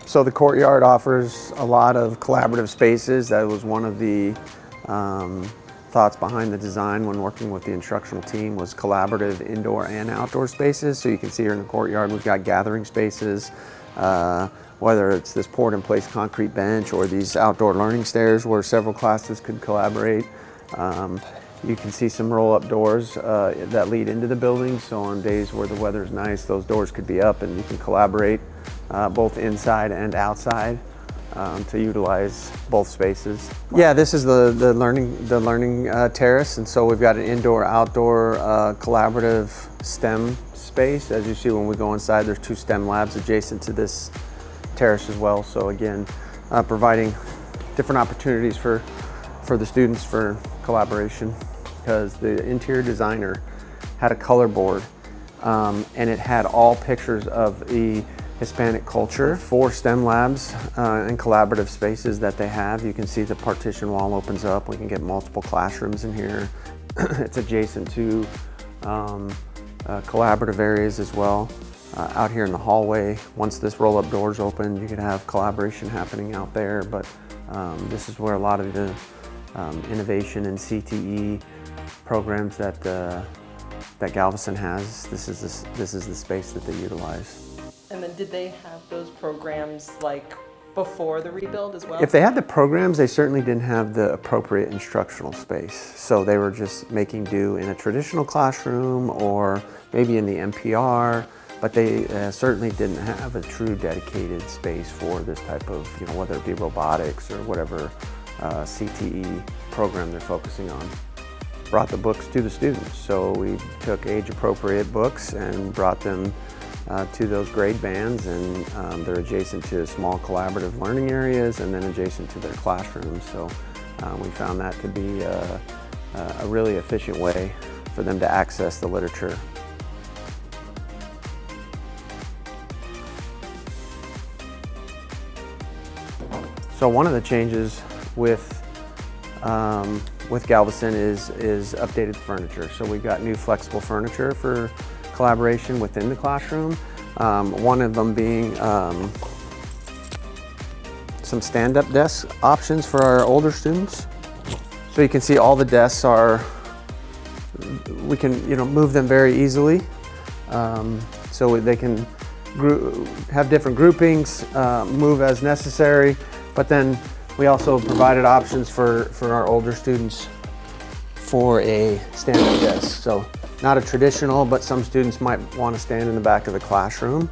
So the courtyard offers a lot of collaborative spaces. That was one of the thoughts behind the design when working with the instructional team, was collaborative indoor and outdoor spaces. So you can see here in the courtyard, we've got gathering spaces, whether it's this poured-in-place concrete bench or these outdoor learning stairs where several classes could collaborate. You can see some roll-up doors that lead into the building. So on days where the weather's nice, those doors could be up and you can collaborate both inside and outside to utilize both spaces. Yeah, this is the learning terrace, and so we've got an indoor-outdoor collaborative STEM space. As you see when we go inside, there's 2 STEM labs adjacent to this terrace as well. So again, providing different opportunities for the students for collaboration, because the interior designer had a color board and it had all pictures of the Hispanic culture, 4 STEM labs and collaborative spaces that they have. You can see the partition wall opens up. We can get multiple classrooms in here. It's adjacent to collaborative areas as well. Out here in the hallway, once this roll-up doors open, you could have collaboration happening out there, but this is where a lot of the innovation and CTE programs that Galveston has, this is the space that they utilize. And then did they have those programs like before the rebuild as well? If they had the programs, they certainly didn't have the appropriate instructional space. So they were just making do in a traditional classroom or maybe in the NPR, but they certainly didn't have a true dedicated space for this type of, whether it be robotics or whatever CTE program they're focusing on. Brought the books to the students. So we took age-appropriate books and brought them to those grade bands, and they're adjacent to small collaborative learning areas and then adjacent to their classrooms. So we found that to be a really efficient way for them to access the literature. So one of the changes with Galveston is updated furniture. So we've got new flexible furniture for collaboration within the classroom. One of them being some stand-up desk options for our older students. So you can see all the desks we can move them very easily. So they can have different groupings, move as necessary, but then we also provided options for our older students for a stand-up desk. So not a traditional, but some students might want to stand in the back of the classroom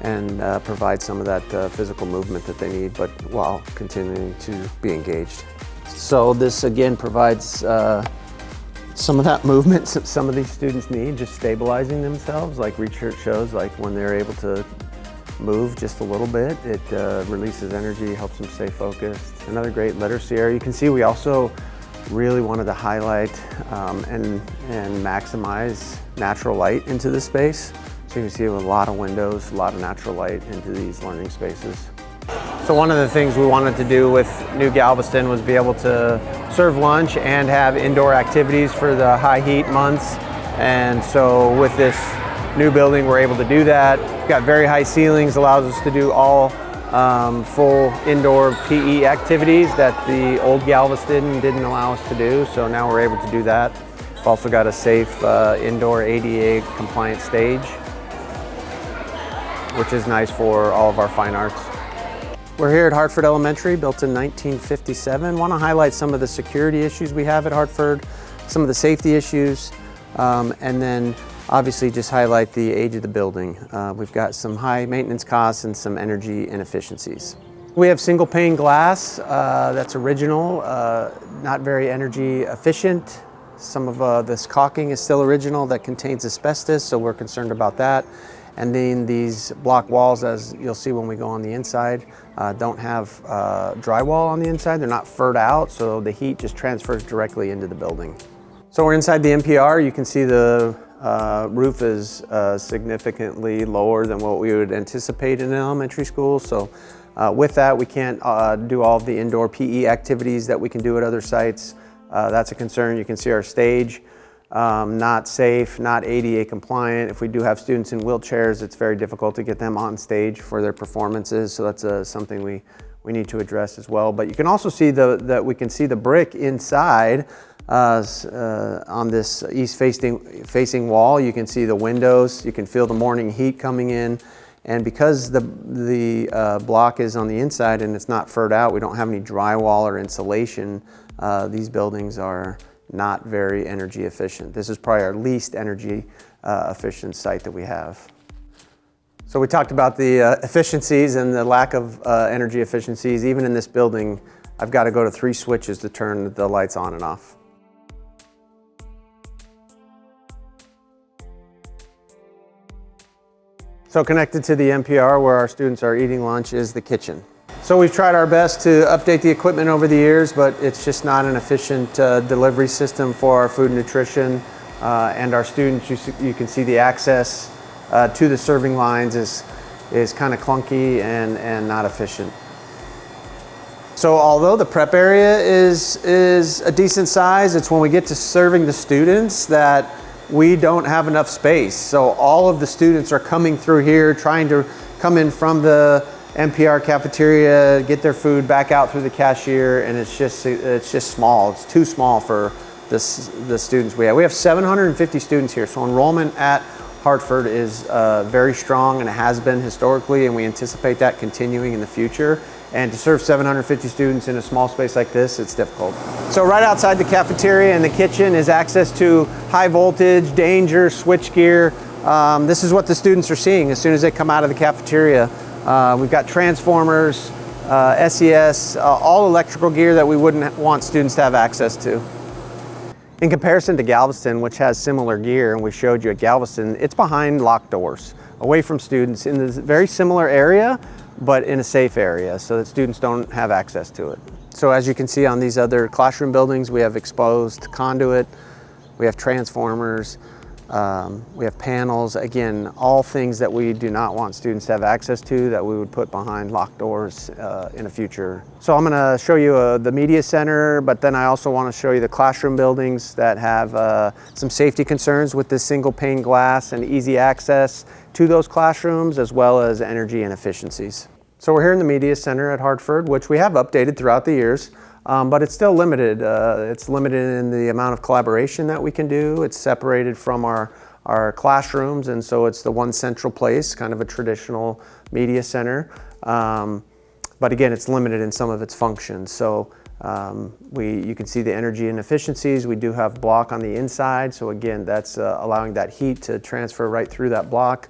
and provide some of that physical movement that they need, but while continuing to be engaged. So this again provides some of that movement some of these students need, just stabilizing themselves. Like research shows, like when they're able to move just a little bit, it releases energy, helps them stay focused. Another great literacy area. You can see we also really wanted to highlight and maximize natural light into this space. So you can see a lot of windows, a lot of natural light into these learning spaces. So one of the things we wanted to do with New Galveston was be able to serve lunch and have indoor activities for the high heat months. And so with this new building, we're able to do that. We've got very high ceilings, allows us to do all full indoor PE activities that the old Galveston didn't allow us to do. So now we're able to do that. We've also got a safe indoor ADA compliant stage, which is nice for all of our fine arts. We're here at Hartford Elementary, built in 1957. Want to highlight some of the security issues we have at Hartford, some of the safety issues, and then obviously just highlight the age of the building. We've got some high maintenance costs and some energy inefficiencies. We have single pane glass that's original, not very energy efficient. Some of this caulking is still original that contains asbestos, so we're concerned about that. And then these block walls, as you'll see when we go on the inside, don't have drywall on the inside. They're not furred out, so the heat just transfers directly into the building. So we're inside the NPR. You can see the roof is significantly lower than what we would anticipate in an elementary school. So with that, we can't do all of the indoor PE activities that we can do at other sites. That's a concern. You can see our stage not safe, not ADA compliant. If we do have students in wheelchairs, it's very difficult to get them on stage for their performances. So that's something we need to address as well. But you can also see that we can see the brick inside on this east facing wall. You can see the windows. You can feel the morning heat coming in. And because the block is on the inside and it's not furred out, we don't have any drywall or insulation. These buildings are not very energy efficient. This is probably our least energy efficient site that we have. So we talked about the efficiencies and the lack of energy efficiencies. Even in this building, I've got to go to 3 switches to turn the lights on and off. So connected to the NPR where our students are eating lunch is the kitchen. So we've tried our best to update the equipment over the years, but it's just not an efficient delivery system for our food and nutrition. And our students, you can see the access to the serving lines is kind of clunky and not efficient. So although the prep area is a decent size, it's when we get to serving the students that we don't have enough space. So all of the students are coming through here, trying to come in from the NPR cafeteria, get their food back out through the cashier, and it's just small. It's too small for the students we have. We have 750 students here, so enrollment at Hartford is very strong, and it has been historically, and we anticipate that continuing in the future. And to serve 750 students in a small space like this, it's difficult. So right outside the cafeteria and the kitchen is access to high voltage, danger, switchgear. This is what the students are seeing as soon as they come out of the cafeteria. We've got transformers, SES, all electrical gear that we wouldn't want students to have access to. In comparison to Galveston, which has similar gear, and we showed you at Galveston, it's behind locked doors, away from students in this very similar area, but in a safe area so that students don't have access to it. So as you can see on these other classroom buildings, we have exposed conduit, we have transformers, we have panels. Again, all things that we do not want students to have access to that we would put behind locked doors in the future. So I'm gonna show you the media center, but then I also wanna show you the classroom buildings that have some safety concerns with this single pane glass and easy access to those classrooms, as well as energy inefficiencies. So we're here in the media center at Hartford, which we have updated throughout the years. But it's still limited. It's limited in the amount of collaboration that we can do. It's separated from our classrooms, and so it's the one central place, kind of a traditional media center. But again, it's limited in some of its functions. So you can see the energy inefficiencies. We do have block on the inside, so again, that's allowing that heat to transfer right through that block.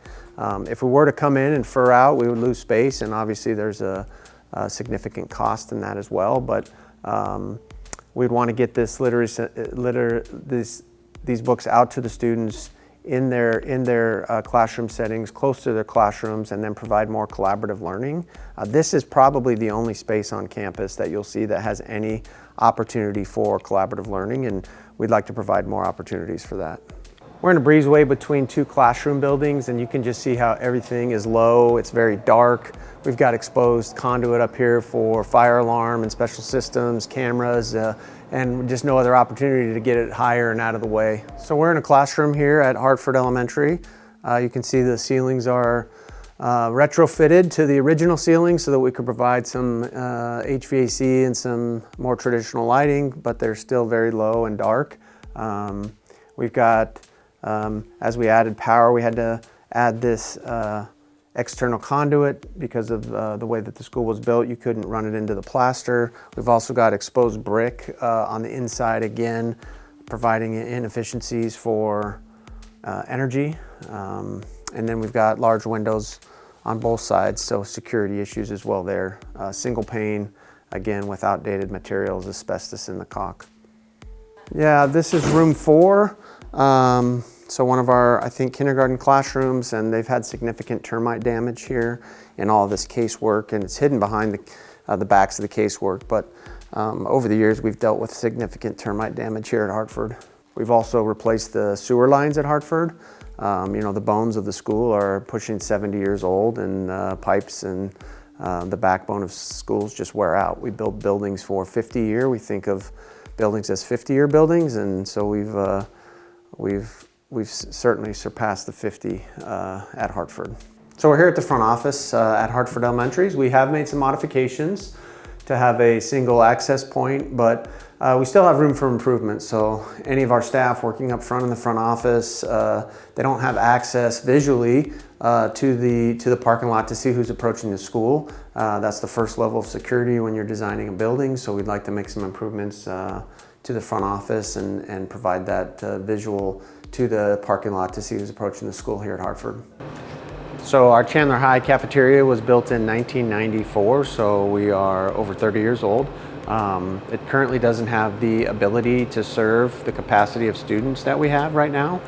If we were to come in and fur out, we would lose space, and obviously there's a significant cost in that as well. But we'd want to get these books out to the students in their classroom settings, close to their classrooms, and then provide more collaborative learning. This is probably the only space on campus that you'll see that has any opportunity for collaborative learning, and we'd like to provide more opportunities for that. We're in a breezeway between 2 classroom buildings, and you can just see how everything is low. It's very dark. We've got exposed conduit up here for fire alarm and special systems, cameras, and just no other opportunity to get it higher and out of the way. So we're in a classroom here at Hartford Elementary. You can see the ceilings are retrofitted to the original ceiling so that we could provide some HVAC and some more traditional lighting, but they're still very low and dark. We've got, as we added power, we had to add this external conduit because of the way that the school was built. You couldn't run it into the plaster. We've also got exposed brick on the inside, again, providing inefficiencies for energy. And then we've got large windows on both sides, so security issues as well there. Single pane, again, with outdated materials, asbestos in the caulk. Yeah, this is room 4. So one of our, I think, kindergarten classrooms, and they've had significant termite damage here in all of this casework, and it's hidden behind the backs of the casework. But over the years, we've dealt with significant termite damage here at Hartford. We've also replaced the sewer lines at Hartford. You know, the bones of the school are pushing 70 years old, and pipes and the backbone of schools just wear out. We build buildings for 50 years. We think of buildings as 50-year buildings, and so we've we've certainly surpassed the 50 at Hartford. So we're here at the front office at Hartford Elementary. We have made some modifications to have a single access point, but we still have room for improvement. So any of our staff working up front in the front office, they don't have access visually to the parking lot to see who's approaching the school. That's the first level of security when you're designing a building. So we'd like to make some improvements to the front office and provide that visual to the parking lot to see who's approaching the school here at Hartford. So our Chandler High cafeteria was built in 1994, so we are over 30 years old. It currently doesn't have the ability to serve the capacity of students that we have right now.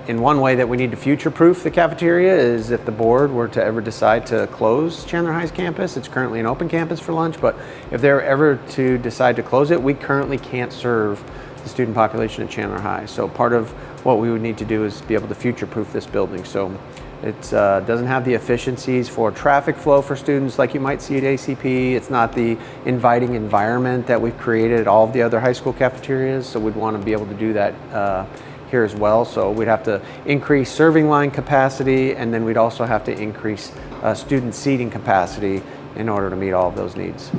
In one way that we need to future-proof the cafeteria is if the board were to ever decide to close Chandler High's campus. It's currently an open campus for lunch, but if they were ever to decide to close it, we currently can't serve the student population at Chandler High. So part of what we would need to do is be able to future-proof this building. So it doesn't have the efficiencies for traffic flow for students like you might see at ACP. It's not the inviting environment that we've created at all of the other high school cafeterias, so we'd want to be able to do that here as well. So we'd have to increase serving line capacity, and then we'd also have to increase student seating capacity in order to meet all of those needs.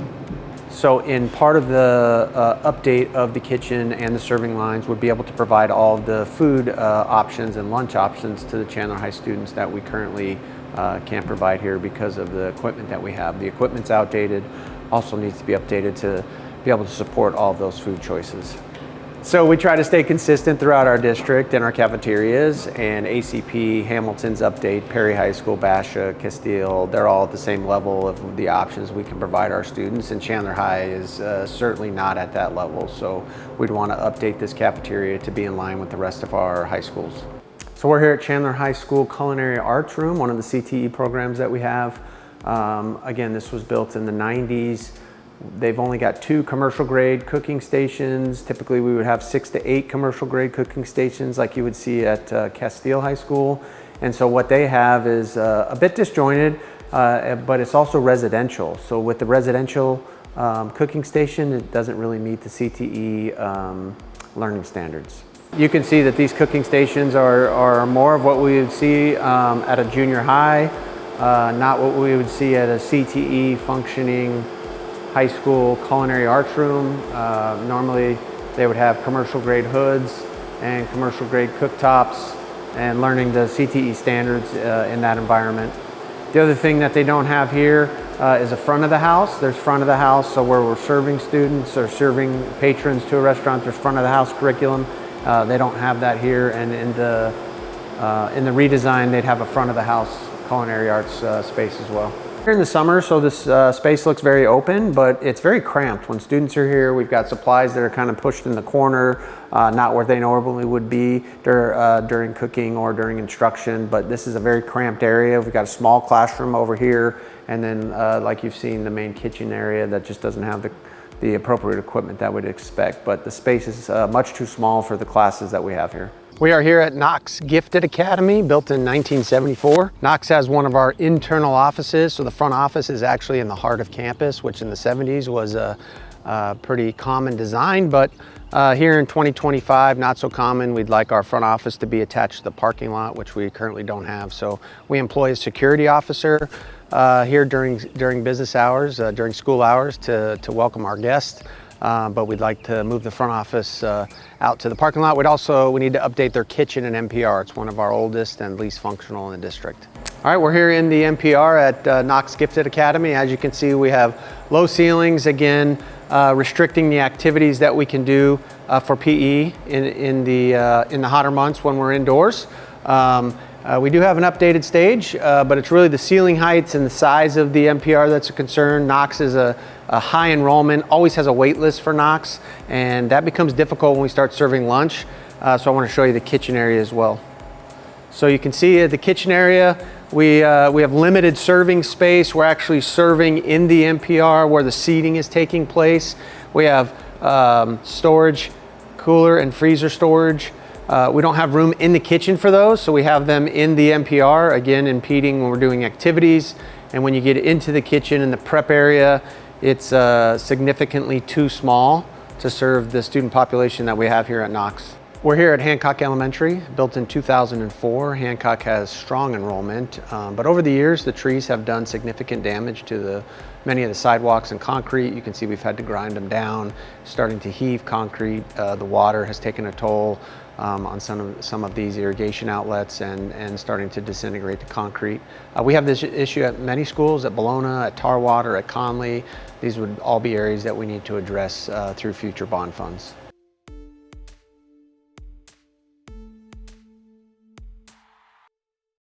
So in part of the update of the kitchen and the serving lines would be able to provide all of the food options and lunch options to the Chandler High students that we currently can't provide here because of the equipment that we have. The equipment's outdated, also needs to be updated to be able to support all of those food choices. So we try to stay consistent throughout our district and our cafeterias, and ACP, Hamilton's update, Perry High School, Basha, Castile, they're all at the same level of the options we can provide our students, and Chandler High is certainly not at that level. So we'd want to update this cafeteria to be in line with the rest of our high schools. So we're here at Chandler High School Culinary Arts Room, one of the CTE programs that we have. Again, this was built in the 90s. They've only got 2 commercial grade cooking stations. Typically we would have 6 to 8 commercial grade cooking stations like you would see at Castile High School. And so what they have is a bit disjointed, but it's also residential. So with the residential cooking station, it doesn't really meet the CTE learning standards. You can see that these cooking stations are more of what we would see at a junior high, not what we would see at a CTE functioning high school culinary arts room. Normally they would have commercial grade hoods and commercial grade cooktops and learning the CTE standards in that environment. The other thing that they don't have here is a front of the house. There's front of the house, so where we're serving students or serving patrons to a restaurant, there's front of the house curriculum. They don't have that here, and in the redesign they'd have a front of the house culinary arts space as well. Here in the summer, so this space looks very open, but it's very cramped. When students are here, we've got supplies that are kind of pushed in the corner, not where they normally would be during cooking or during instruction, but this is a very cramped area. We've got a small classroom over here, and then like you've seen, the main kitchen area that just doesn't have the appropriate equipment that we'd expect, but the space is much too small for the classes that we have here. We are here at Knox Academy, built in 1974. Knox has one of our internal offices, so the front office is actually in the heart of campus, which in the 70s was a pretty common design, but here in 2025, not so common. We'd like our front office to be attached to the parking lot, which we currently don't have. So we employ a security officer here during business hours, during school hours to welcome our guests. But we'd like to move the front office out to the parking lot. We need to update their kitchen and NPR. It's one of our oldest and least functional in the district. All right, we're here in the NPR at Knox Academy. As you can see, we have low ceilings, again, restricting the activities that we can do for PE in the hotter months when we're indoors. We do have an updated stage, but it's really the ceiling heights and the size of the NPR that's a concern. Knox is a high enrollment, always has a wait list for Knox, and that becomes difficult when we start serving lunch. So I want to show you the kitchen area as well. So you can see the kitchen area, we have limited serving space. We're actually serving in the NPR where the seating is taking place. We have storage, cooler and freezer storage. We don't have room in the kitchen for those, so we have them in the NPR, again impeding when we're doing activities. And when you get into the kitchen and the prep area, it's significantly too small to serve the student population that we have here at Knox. We're here at Hancock Elementary, built in 2004. Hancock has strong enrollment, but over the years the trees have done significant damage to many of the sidewalks and concrete. You can see we've had to grind them down, starting to heave concrete. The water has taken a toll on some of these irrigation outlets and starting to disintegrate the concrete. We have this issue at many schools, at Bologna, at Tarwater, at Conley. These would all be areas that we need to address through future bond funds.